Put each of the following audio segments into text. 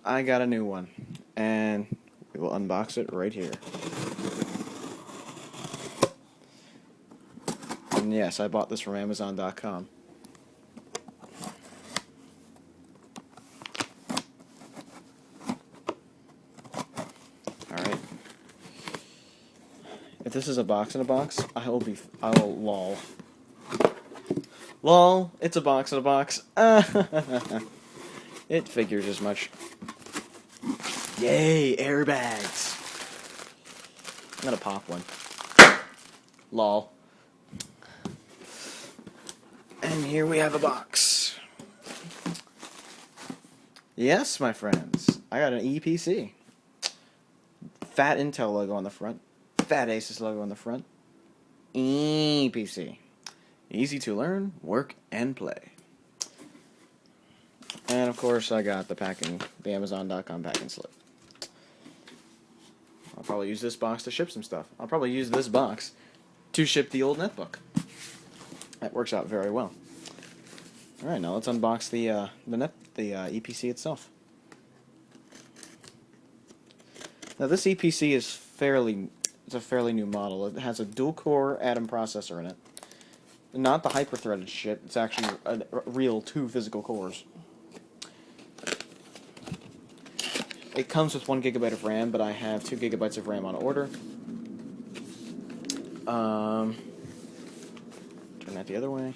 I got a new one, and we will unbox it right here. And yes, I bought this from Amazon.com. Alright. If this is a box in a box, I will lol. Lol, it's a box in a box. It figures as much. Yay, airbags. I'm gonna pop one. Lol. And here we have a box. Yes, my friends, I got an EPC. Fat Intel logo on the front. Fat ASUS logo on the front. EPC. Easy to learn, work, and play. And of course, I got the Amazon.com packing slip. I'll probably use this box to ship some stuff. I'll probably use this box to ship the old netbook. That works out very well. All right, now let's unbox the EPC itself. Now this EPC is it's a fairly new model. It has a dual-core Atom processor in it. Not the hyper-threaded shit. It's actually a real 2 physical cores. It comes with 1 GB of RAM, but I have 2 GB of RAM on order. Turn that the other way.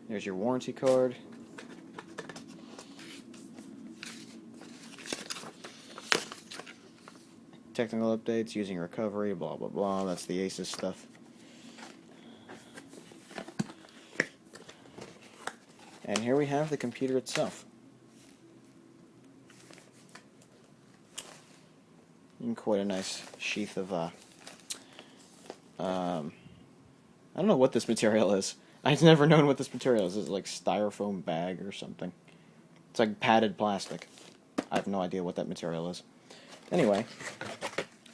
There's your warranty card. Technical updates, using recovery, blah blah blah. That's the ASUS stuff. And here we have the computer itself. And quite a nice sheath of I don't know what this material is. I've never known what this material is. Is it like styrofoam bag or something? It's like padded plastic. I have no idea what that material is. Anyway,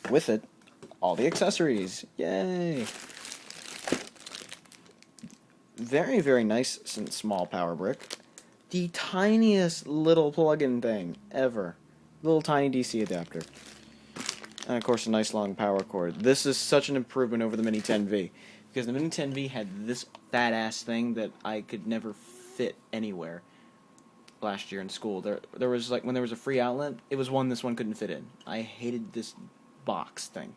with it, all the accessories. Yay! Very, very nice and small power brick. The tiniest little plug-in thing ever. Little tiny DC adapter. And of course a nice long power cord. This is such an improvement over the Mini 10V. Because the Mini 10V had this fat-ass thing that I could never fit anywhere. Last year in school, there was like when there was a free outlet, it was one this one couldn't fit in. I hated this box thing.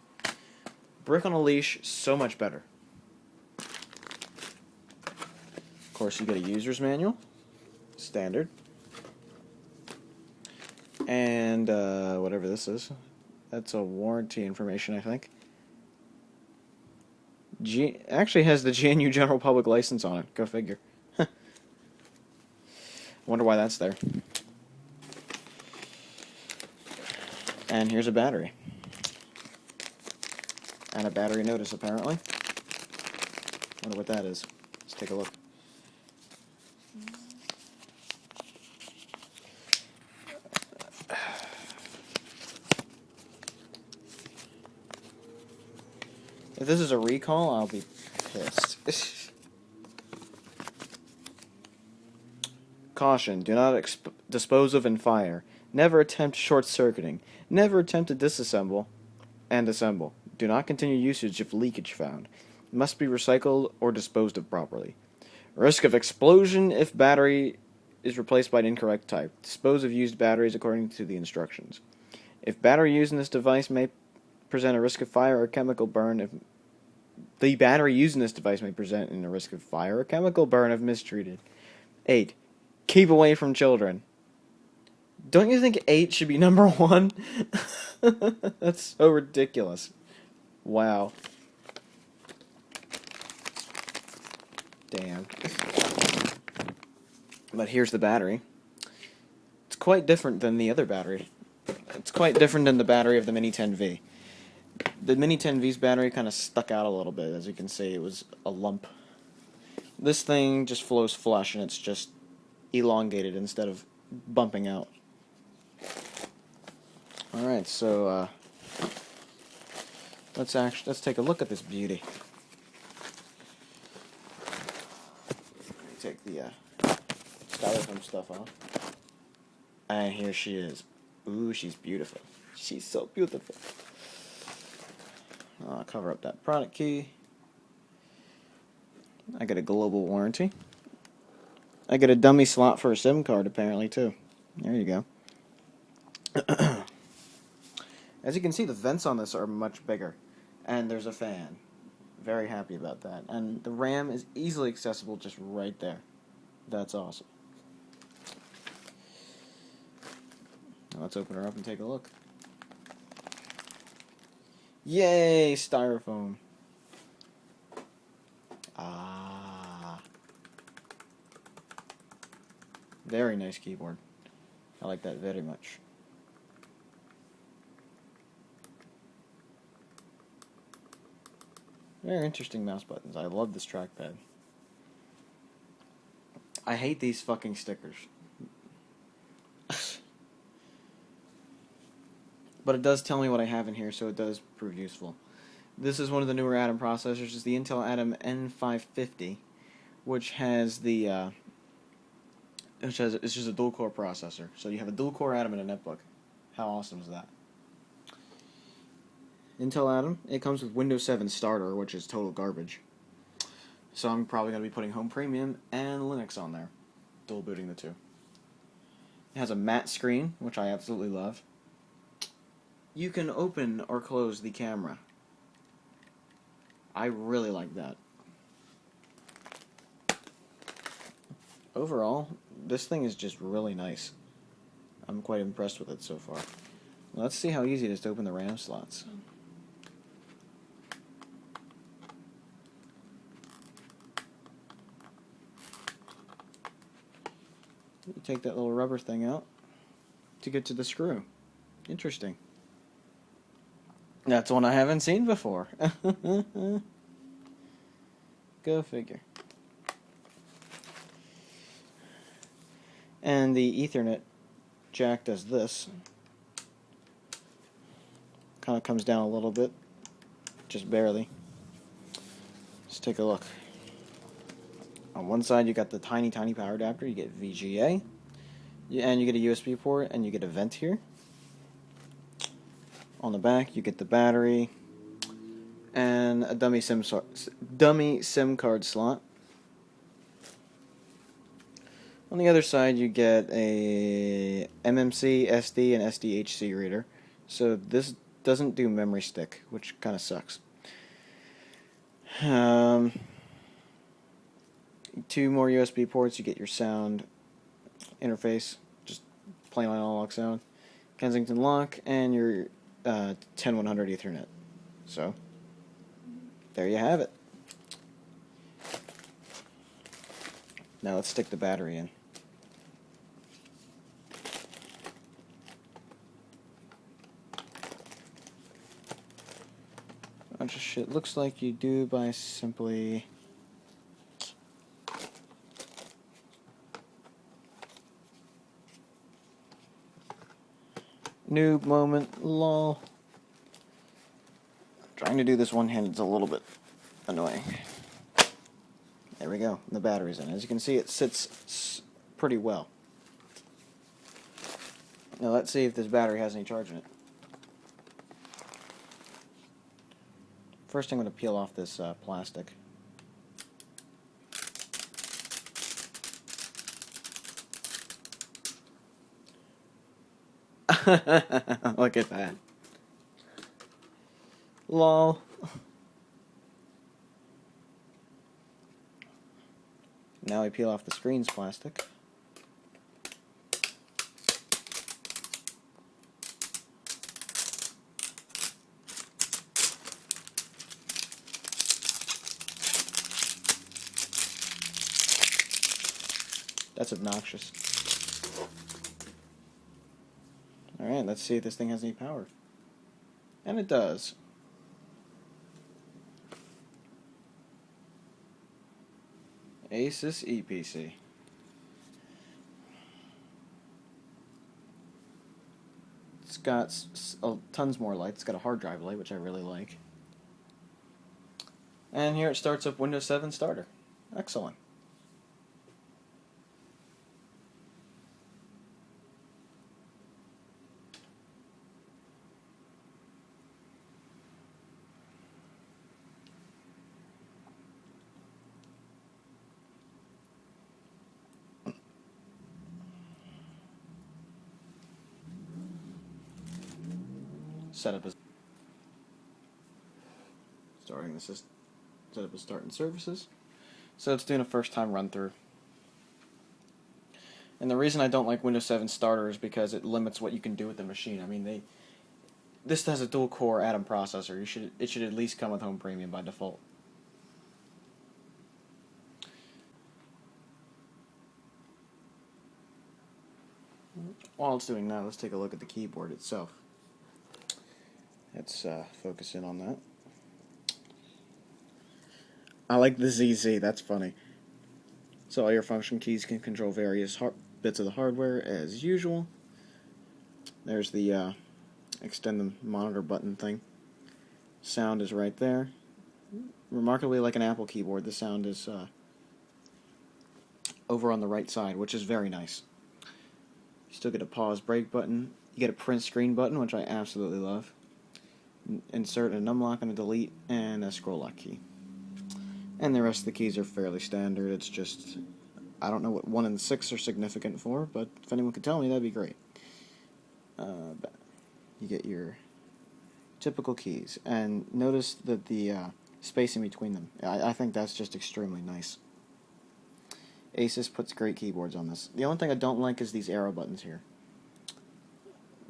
Brick on a leash, so much better. Of course, you get a user's manual, standard, and whatever this is, that's a warranty information, I think. Actually has the GNU General Public License on it. Go figure. Wonder why that's there. And here's a battery. And a battery notice, apparently. Wonder what that is. Let's take a look. If this is a recall, I'll be pissed. Caution, do not dispose of and fire. Never attempt short-circuiting. Never attempt to disassemble and assemble. Do not continue usage if leakage found. Must be recycled or disposed of properly. Risk of explosion if battery is replaced by an incorrect type. Dispose of used batteries according to the instructions. If battery used in this device may present a risk of fire or chemical burn if the battery used in this device may present a risk of fire or chemical burn if mistreated. 8. Keep away from children. Don't you think 8 should be number 1? That's so ridiculous. Wow. Damn. But here's the battery. It's quite different than the other battery. It's quite different than the battery of the Mini 10V. The Mini 10V's battery kind of stuck out a little bit. As you can see, it was a lump. This thing just flows flush, and it's just elongated instead of bumping out. Alright, so let's take a look at this beauty. Take the styrofoam stuff off. And here she is. Ooh, she's beautiful. She's so beautiful. I'll cover up that product key. I get a global warranty. I get a dummy slot for a SIM card, apparently, too. There you go. As you can see, the vents on this are much bigger. And there's a fan. Very happy about that. And the RAM is easily accessible just right there. That's awesome. Now let's open her up and take a look. Yay, styrofoam. Ah. Very nice keyboard. I like that very much. Very interesting mouse buttons. I love this trackpad. I hate these fucking stickers. But it does tell me what I have in here, so it does prove useful. This is one of the newer Atom processors. It's the Intel Atom N550, which has the it's just a dual core processor. So you have a dual core Atom in a netbook. How awesome is that? Intel Atom. It comes with Windows 7 Starter, which is total garbage. So I'm probably going to be putting Home Premium and Linux on there, dual booting the two. It has a matte screen, which I absolutely love. You can open or close the camera. I really like that. Overall, this thing is just really nice. I'm quite impressed with it so far. Let's see how easy it is to open the RAM slots. You take that little rubber thing out to get to the screw. Interesting. That's one I haven't seen before. Go figure. And the Ethernet jack does this. Kind of comes down a little bit, just barely. Let's take a look. On one side you got the tiny power adapter. You get VGA, and you get a USB port, and you get a vent here. On the back you get the battery and a dummy SIM card slot. On the other side you get a MMC, SD, and SDHC reader. So this doesn't do memory stick, which kind of sucks. 2 more USB ports. You get your sound interface, just plain analog sound, Kensington lock, and your 10100 Ethernet. So there you have it. Now let's stick the battery in. Bunch of shit. Looks like you do by simply noob moment, lol. Trying to do this one-handed is a little bit annoying. There we go. The battery's in. As you can see, it sits pretty well. Now let's see if this battery has any charge in it. First, I'm going to peel off this plastic. Look at that. Lol. Now I peel off the screen's plastic. That's obnoxious. Alright, let's see if this thing has any power. And it does. ASUS Eee PC. It's got tons more lights. It's got a hard drive light, which I really like. And here it starts up Windows 7 Starter. Excellent. setup is starting. This is setup is starting services. So it's doing a first time run through. And the reason I don't like Windows 7 Starter is because it limits what you can do with the machine. I mean, this has a dual core Atom processor. It should at least come with Home Premium by default. While it's doing that, let's take a look at the keyboard itself. Let's focus in on that. I like the ZZ, that's funny. So all your function keys can control various bits of the hardware as usual. There's the extend the monitor button thing. Sound is right there. Remarkably like an Apple keyboard, the sound is over on the right side, which is very nice. You still get a pause break button. You get a print screen button, which I absolutely love. Insert a numlock and a delete, and a scroll lock key. And the rest of the keys are fairly standard. It's just, I don't know what 1 and 6 are significant for, but if anyone could tell me, that'd be great. You get your typical keys, and notice that the spacing between them. I think that's just extremely nice. ASUS puts great keyboards on this. The only thing I don't like is these arrow buttons here.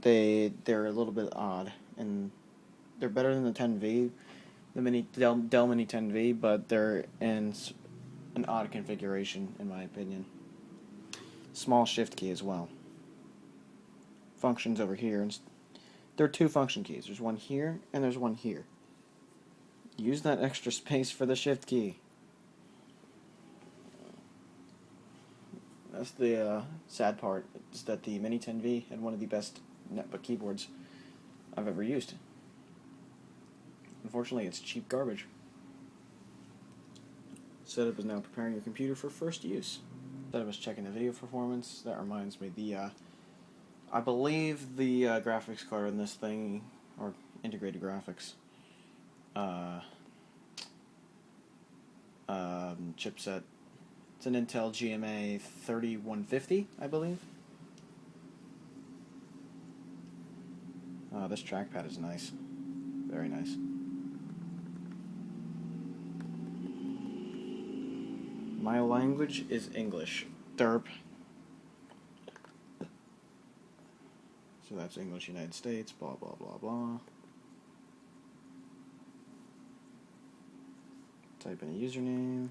They're a little bit odd, and they're better than the 10V, the Dell Mini 10V, but they're in an odd configuration in my opinion. Small shift key as well. Functions over here, and there are 2 function keys. There's one here and there's one here. Use that extra space for the shift key. That's the sad part, is that the Mini 10V had one of the best netbook keyboards I've ever used. Unfortunately, it's cheap garbage. Setup is now preparing your computer for first use. Setup is checking the video performance. That reminds me, I believe the graphics card in this thing, or integrated graphics, chipset, it's an Intel GMA 3150, I believe. This trackpad is nice. Very nice. My language is English. Derp. So that's English United States, blah, blah, blah, blah. Type in a username.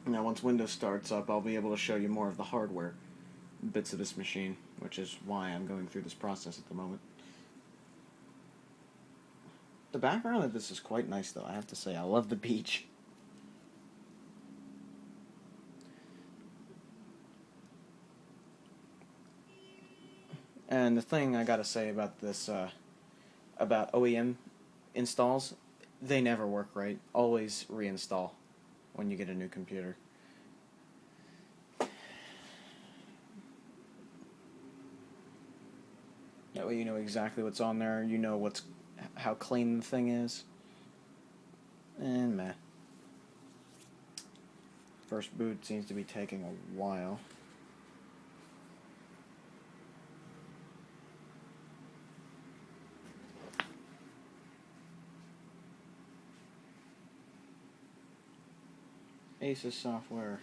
Now once Windows starts up, I'll be able to show you more of the hardware bits of this machine, which is why I'm going through this process at the moment. The background of this is quite nice though, I have to say. I love the beach. And the thing I gotta say about this, about OEM installs, they never work right. Always reinstall when you get a new computer. That way you know exactly what's on there, you know how clean the thing is. And meh. First boot seems to be taking a while. ASUS software.